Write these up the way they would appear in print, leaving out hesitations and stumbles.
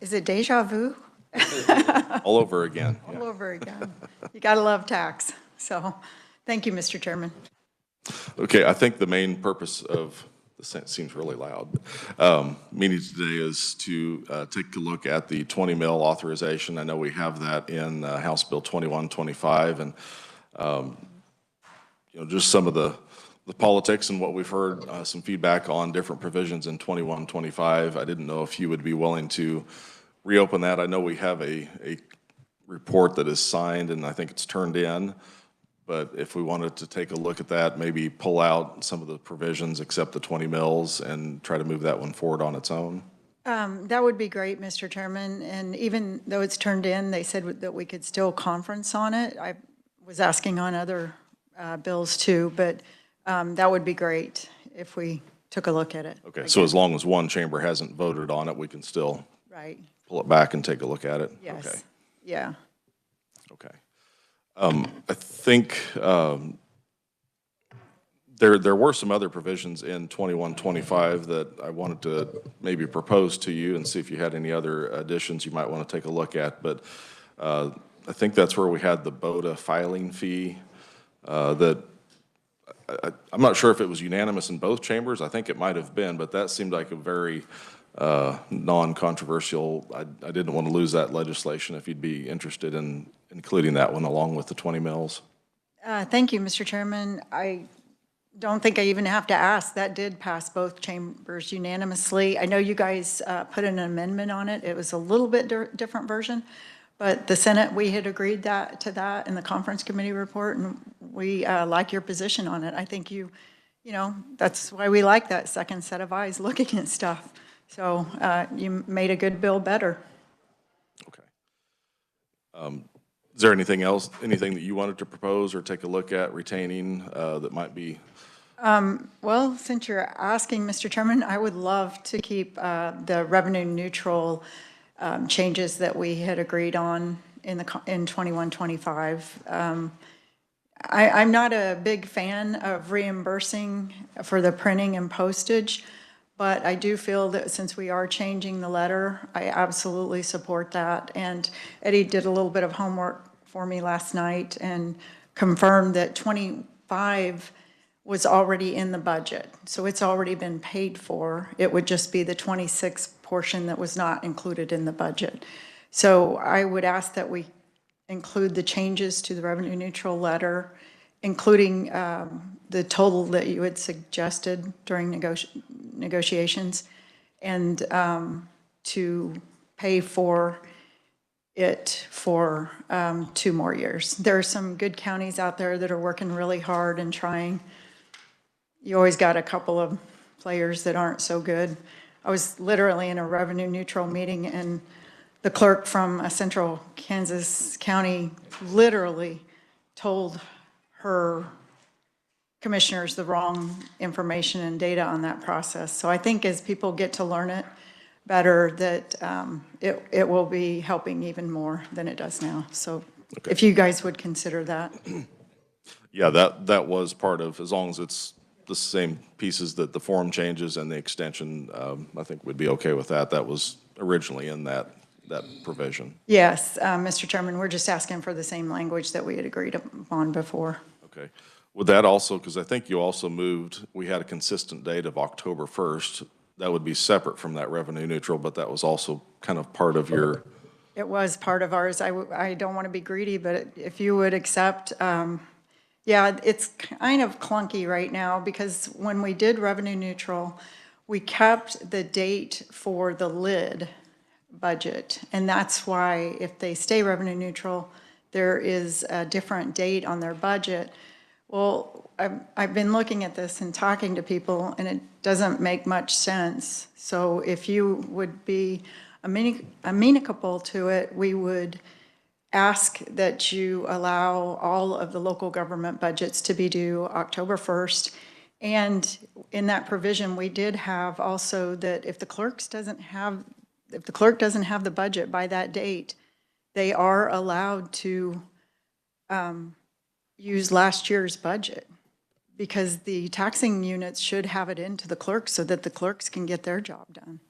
is it deja vu? All over again. All over again. You got to love tax. So thank you, Mr. Chairman. Okay, I think the main purpose of the seems really loud. Meeting today is to take a look at the 20 mil authorization. I know we have that in House Bill 2125, and just some of the politics and what we've heard, some feedback on different provisions in 2125. I didn't know if you would be willing to reopen that. I know we have a report that is signed, and I think it's turned in. But if we wanted to take a look at that, maybe pull out some of the provisions except the 20 mils and try to move that one forward on its own. That would be great, Mr. Chairman. And even though it's turned in, they said that we could still conference on it. I was asking on other bills too, but that would be great if we took a look at it. Okay, so as long as one chamber hasn't voted on it, we can still pull it back and take a look at it? Yes. Okay. Yeah. Okay. I think there were some other provisions in 2125 that I wanted to maybe propose to you and see if you had any other additions you might want to take a look at. But I think that's where we had the BOTA filing fee that I'm not sure if it was unanimous in both chambers. I think it might have been, but that seemed like a very non-controversial. I didn't want to lose that legislation if you'd be interested in including that one along with the 20 mils. Thank you, Mr. Chairman. I don't think I even have to ask. That did pass both chambers unanimously. I know you guys put an amendment on it. It was a little bit different version, but the Senate, we had agreed to that in the conference committee report, and we like your position on it. I think you know, that's why we like that second set of eyes looking at stuff. So you made a good bill better. Okay. Is there anything else, anything that you wanted to propose or take a look at retaining that might be? Well, since you're asking, Mr. Chairman, I would love to keep the revenue neutral changes that we had agreed on in 2125. I'm not a big fan of reimbursing for the printing and postage, but I do feel that since we are changing the letter, I absolutely support that. And Eddie did a little bit of homework for me last night and confirmed that 25 was already in the budget. So it's already been paid for. It would just be the 26 portion that was not included in the budget. So I would ask that we include the changes to the revenue neutral letter, including the total that you had suggested during negotiations, and to pay for it for 2 more years. There are some good counties out there that are working really hard and trying. You always got a couple of players that aren't so good. I was literally in a revenue neutral meeting, and the clerk from a central Kansas county literally told her commissioners the wrong information and data on that process. So I think as people get to learn it better, that it will be helping even more than it does now. So okay. If you guys would consider that. Yeah, that was part of, as long as it's the same pieces that the form changes and the extension, I think we'd be okay with that. That was originally in that provision. Yes, Mr. Chairman, we're just asking for the same language that we had agreed upon before. Okay. Would that also, because I think you also moved, we had a consistent date of October 1st. That would be separate from that revenue neutral, but that was also kind of part of your. It was part of ours. I don't want to be greedy, but if you would accept, yeah, it's kind of clunky right now because when we did revenue neutral, we kept the date for the lid budget. And that's why if they stay revenue neutral, there is a different date on their budget. Well, I've been looking at this and talking to people, and it doesn't make much sense. So if you would be amenable to it, we would ask that you allow all of the local government budgets to be due October 1st. And in that provision, we did have also that if the clerk doesn't have the budget by that date, they are allowed to use last year's budget, because the taxing units should have it into the clerks so that the clerks can get their job done.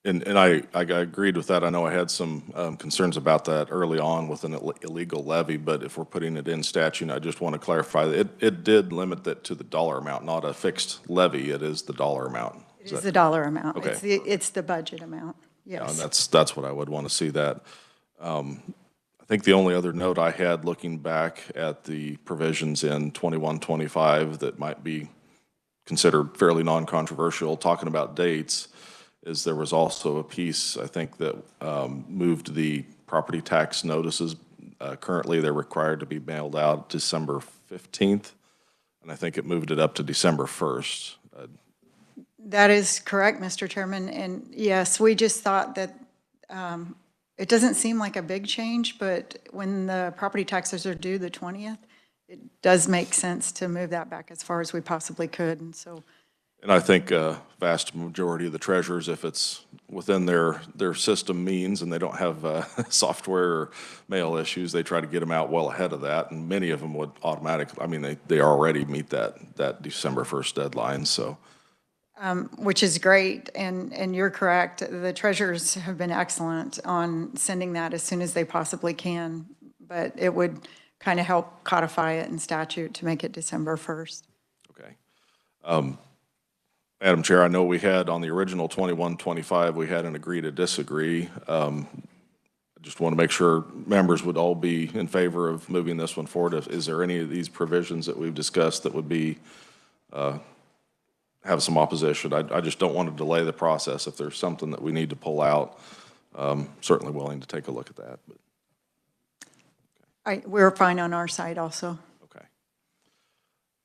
And I agreed with that. I know I had some concerns about that early on with an illegal levy, but if we're putting it in statute, I just want to clarify that it did limit that to the dollar amount, not a fixed levy. It is the dollar amount. It is the dollar amount. Okay. It's the budget amount, Yeah, and yes. that's what I would want to see that. I think the only other note I had looking back at the provisions in 2125 that might be considered fairly non-controversial, talking about dates, is there was also a piece, I think, that moved the property tax notices. Currently, they're required to be mailed out December 15th, and I think it moved it up to December 1st. That is correct, Mr. Chairman. And yes, we just thought that it doesn't seem like a big change, but when the property taxes are due the 20th, it does make sense to move that back as far as we possibly could. And so, And I think a vast majority of the treasurers, if it's within their system means and they don't have software or mail issues, they try to get them out well ahead of that. And many of them would automatically, I mean, they already meet that December 1st deadline, so. which is great. And you're correct. The treasurers have been excellent on sending that as soon as they possibly can. But it would kind of help codify it in statute to make it December 1st. Okay. Madam Chair, I know we had on the original 2125, we had an agree to disagree. I just want to make sure members would all be in favor of moving this one forward. Is there any of these provisions that we've discussed that would be, have some opposition? I just don't want to delay the process. If there's something that we need to pull out, certainly willing to take a look at that. But. We're fine on our side also. Okay.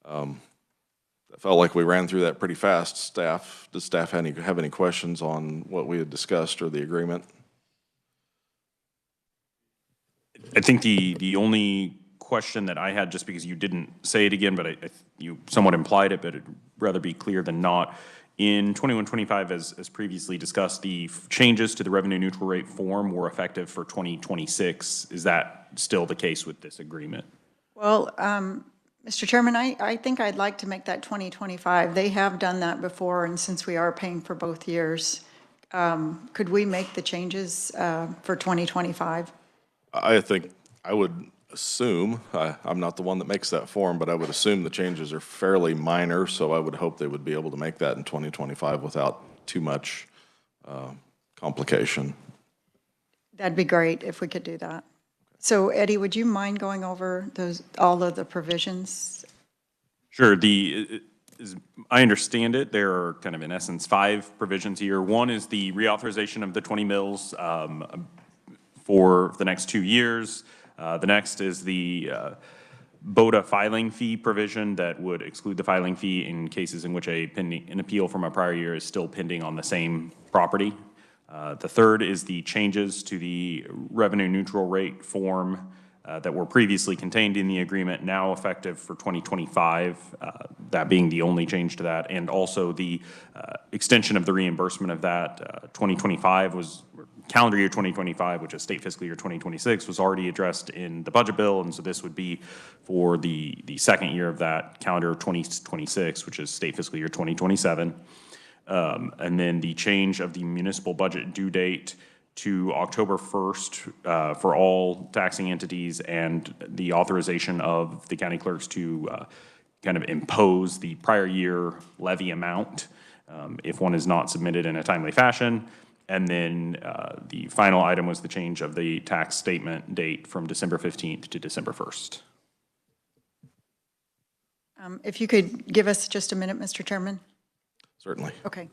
I felt like we ran through that pretty fast. Staff, does staff have any questions on what we had discussed or the agreement? I think the only question that I had, just because you didn't say it again, but you somewhat implied it, but it'd rather be clear than not. In 2125, as previously discussed, the changes to the revenue neutral rate form were effective for 2026. Is that still the case with this agreement? Well, Mr. Chairman, I think I'd like to make that 2025. They have done that before, and since we are paying for both years, could we make the changes for 2025? I think I would assume, I'm not the one that makes that form, but I would assume the changes are fairly minor, so I would hope they would be able to make that in 2025 without too much complication. That'd be great if we could do that. So Eddie, would you mind going over all of the provisions? Sure. As I understand it, there are kind of in essence 5 provisions here. One is the reauthorization of the 20 mills for the next 2 years. The next is the BOTA filing fee provision that would exclude the filing fee in cases in which an appeal from a prior year is still pending on the same property. The third is the changes to the revenue neutral rate form that were previously contained in the agreement, now effective for 2025, that being the only change to that, and also the extension of the reimbursement of that. 2025 was, calendar year 2025, which is state fiscal year 2026, was already addressed in the budget bill, and so this would be for the second year of that calendar 2026, which is state fiscal year 2027. And then the change of the municipal budget due date to October 1st for all taxing entities, and the authorization of the county clerks to kind of impose the prior year levy amount if one is not submitted in a timely fashion. And then the final item was the change of the tax statement date from December 15th to December 1st. If you could give us just a minute, Mr. Chairman. Certainly. Okay.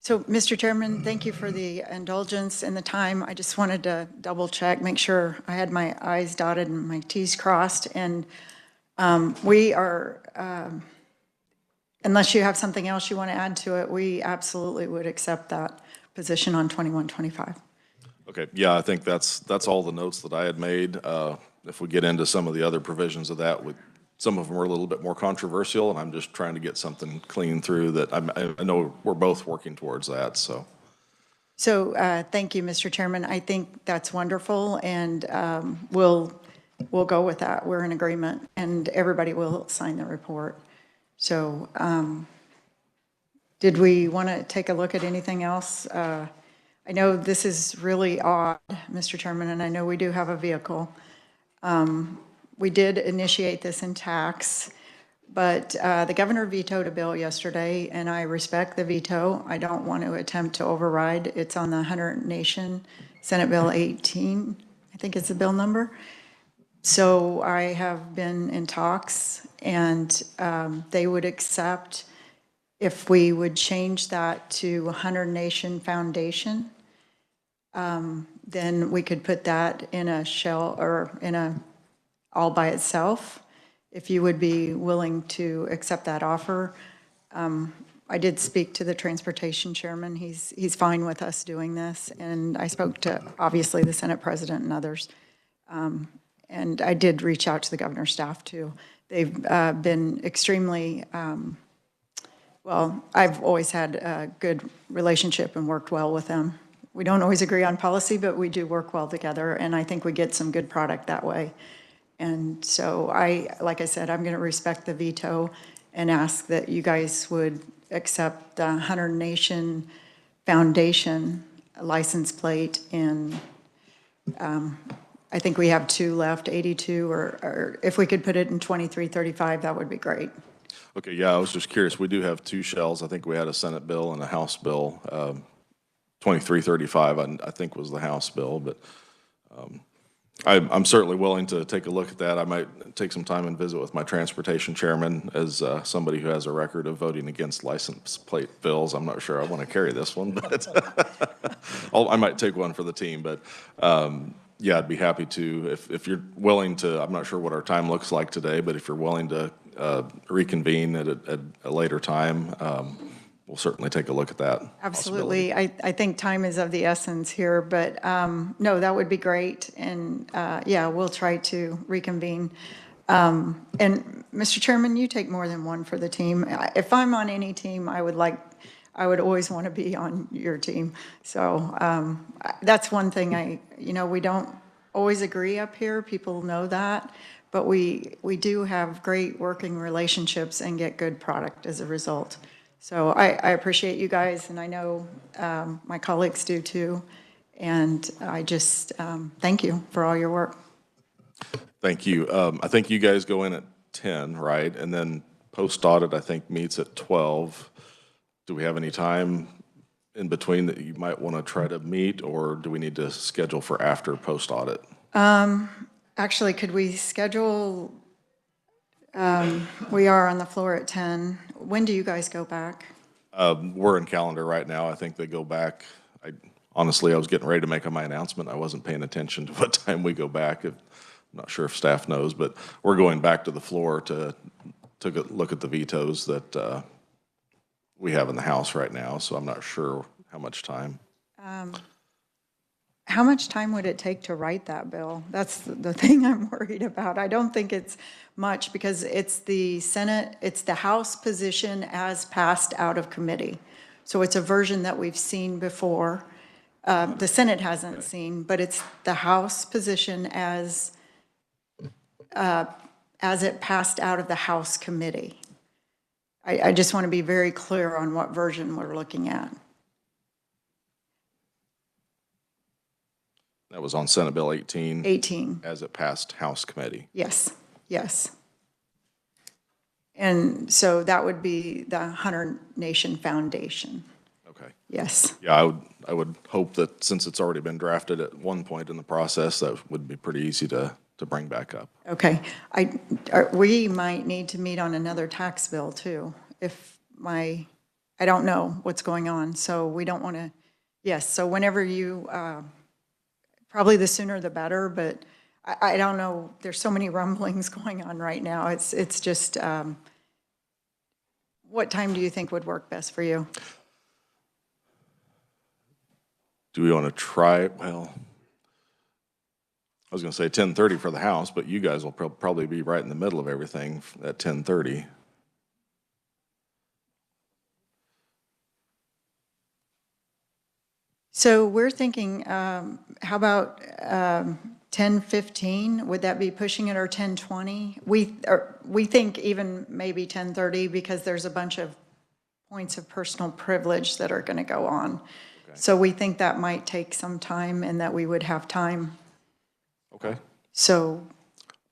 So, Mr. Chairman, thank you for the indulgence and the time. I just wanted to double check, make sure I had my i's dotted and my t's crossed. And we are, unless you have something else you want to add to it, we absolutely would accept that position on 2125. Okay, yeah, I think that's all the notes that I had made. If we get into some of the other provisions of that, some of them are a little bit more controversial, and I'm just trying to get something clean through that. I know we're both working towards that, so. So thank you, Mr. Chairman. I think that's wonderful, and we'll go with that. We're in agreement, and everybody will sign the report. So did we want to take a look at anything else? I know this is really odd, Mr. Chairman, and I know we do have a vehicle. We did initiate this in tax, but the governor vetoed a bill yesterday, and I respect the veto. I don't want to attempt to override. It's on the 100 Nation Senate Bill 18, I think it's the bill number. So I have been in talks, and they would accept if we would change that to 100 Nation Foundation. Then we could put that in a shell or in a all by itself, if you would be willing to accept that offer. I did speak to the transportation chairman. He's fine with us doing this. And I spoke to, obviously, the Senate president and others. And I did reach out to the governor's staff, too. They've been extremely, well, I've always had a good relationship and worked well with them. We don't always agree on policy, but we do work well together, and I think we get some good product that way. And so like I said, I'm going to respect the veto and ask that you guys would accept the 100 Nation Foundation license plate. And I think we have 2 left, 82, or if we could put it in 2335, that would be great. Okay, yeah, I was just curious. We do have 2 shells. I think we had a Senate bill and a House bill. 2335, I think, was the House bill, but I'm certainly willing to take a look at that. I might take some time and visit with my transportation chairman as somebody who has a record of voting against license plate bills. I'm not sure I want to carry this one, but I might take one for the team. But yeah, I'd be happy to, if you're willing to. I'm not sure what our time looks like today, but if you're willing to reconvene at a later time, we'll certainly take a look at that. Absolutely. I think time is of the essence here, but no, that would be great. And yeah, we'll try to reconvene. And Mr. Chairman, you take more than one for the team. If I'm on any team, I would always want to be on your team. So that's one thing we don't always agree up here. People know that. But we do have great working relationships and get good product as a result. So I appreciate you guys, and I know my colleagues do too. And I just thank you for all your work. Thank you. I think you guys go in at 10, right? And then post-audit, I think, meets at 12. Do we have any time in between that you might want to try to meet, or do we need to schedule for after post-audit? Actually, could we schedule, we are on the floor at 10. When do you guys go back? We're in calendar right now. I think they go back. Honestly, I was getting ready to make my announcement. I wasn't paying attention to what time we go back. I'm not sure if staff knows, but we're going back to the floor to look at the vetoes that we have in the House right now. So I'm not sure how much time. How much time would it take to write that bill? That's the thing I'm worried about. I don't think it's much because it's the Senate, it's the House position as passed out of committee. So it's a version that we've seen before. The Senate hasn't seen, but it's the House position as it passed out of the House committee. I just want to be very clear on what version we're looking at. That was on Senate Bill 18. 18. As it passed House committee. Yes, yes. And so that would be the 100 Nation Foundation. Okay. Yes. Yeah, I would hope that since it's already been drafted at one point in the process, that would be pretty easy to bring back up. Okay. We might need to meet on another tax bill too, if my I don't know what's going on, so we don't want to, yes, so whenever you, probably the sooner the better, but I don't know, there's so many rumblings going on right now. It's just, what time do you think would work best for you? Do we want to try, well, I was going to say 10:30 for the House, but you guys will probably be right in the middle of everything at 10:30. So we're thinking, how about 10:15? Would that be pushing it, or 10:20? We think even maybe 10:30 because there's a bunch of points of personal privilege that are going to go on. So we think that might take some time and that we would have time. Okay. So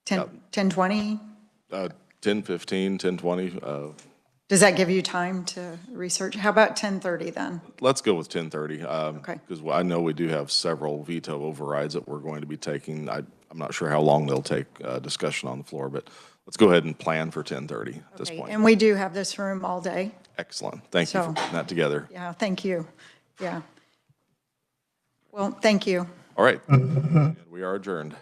10, Yeah. 10:20? 10:15, 10:20, Does that give you time to research? How about 10:30 then? let's go with 10:30. Okay. Because I know we do have several veto overrides that we're going to be taking. I'm not sure how long they'll take, discussion on the floor, but let's go ahead and plan for 10:30 at this Okay, point. and we do have this room all day. Excellent. Thank you for So- putting that together. Yeah, thank you. Yeah. Well, thank you. All right. We are adjourned.